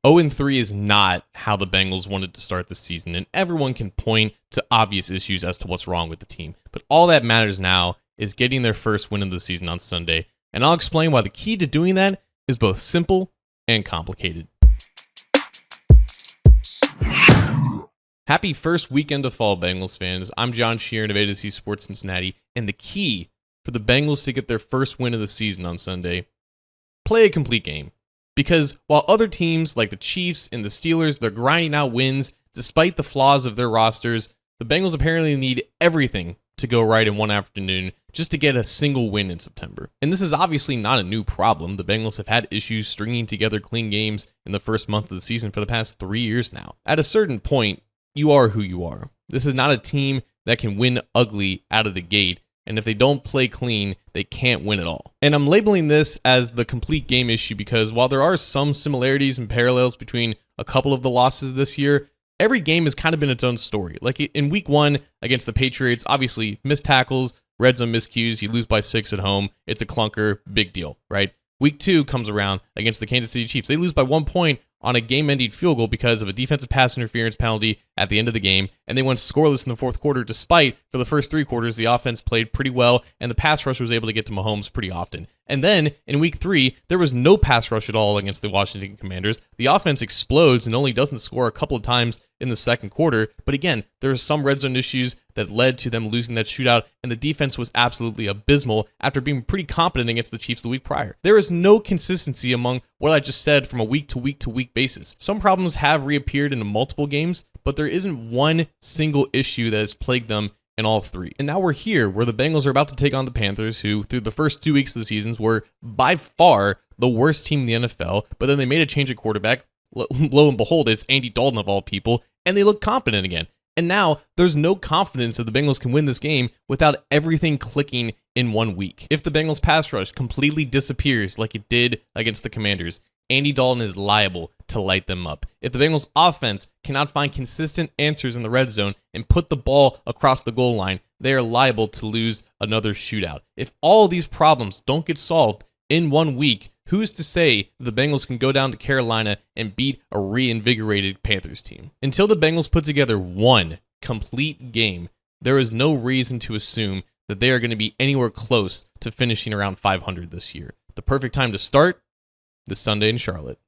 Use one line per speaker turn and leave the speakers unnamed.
0-3 is not how the Bengals wanted to start the season, and everyone can point to obvious issues as to what's wrong with the team. But all that matters now is getting their first win of the season on Sunday, and I'll explain why the key to doing that is both simple and complicated. Happy first weekend of fall, Bengals fans. I'm John Sheeran of A2C Sports Cincinnati, and the key for the Bengals to get their first win of the season on Sunday, play a complete game. Because while other teams like the Chiefs and the Steelers, they're grinding out wins despite the flaws of their rosters, the Bengals apparently need everything to go right in one afternoon just to get a single win in September. And this is obviously not a new problem. The Bengals have had issues stringing together clean games in the first month of the season for the past 3 years now. At a certain point, you are who you are. This is not a team that can win ugly out of the gate. And if they don't play clean, they can't win at all. And I'm labeling this as the complete game issue because while there are some similarities and parallels between a couple of the losses this year, every game has kind of been its own story. Like in week 1 against the Patriots, obviously missed tackles, red zone miscues, you lose by 6 at home. It's a clunker, big deal, right? Week 2 comes around against the Kansas City Chiefs. They lose by 1 point on a game-ending field goal because of a defensive pass interference penalty at the end of the game, and they went scoreless in the fourth quarter despite, for the first 3 quarters, the offense played pretty well, and the pass rush was able to get to Mahomes pretty often. And then, in week 3, there was no pass rush at all against the Washington Commanders. The offense explodes and only doesn't score a couple of times in the second quarter, but again, there were some red zone issues that led to them losing that shootout, and the defense was absolutely abysmal after being pretty competent against the Chiefs the week prior. There is no consistency among what I just said from a week-to-week-to-week basis. Some problems have reappeared in multiple games, but there isn't one single issue that has plagued them in all 3. And now we're here, where the Bengals are about to take on the Panthers, who, through the first 2 weeks of the season, were by far the worst team in the NFL, but then they made a change at quarterback. Lo and behold, it's Andy Dalton of all people, and they look competent again. And now, there's no confidence that the Bengals can win this game without everything clicking in 1 week. If the Bengals pass rush completely disappears like it did against the Commanders, Andy Dalton is liable to light them up. If the Bengals offense cannot find consistent answers in the red zone and put the ball across the goal line, they are liable to lose another shootout. If all of these problems don't get solved in 1 week, who's to say the Bengals can go down to Carolina and beat a reinvigorated Panthers team? Until the Bengals put together one complete game, there is no reason to assume that they are going to be anywhere close to finishing around 500 this year. The perfect time to start this Sunday in Charlotte.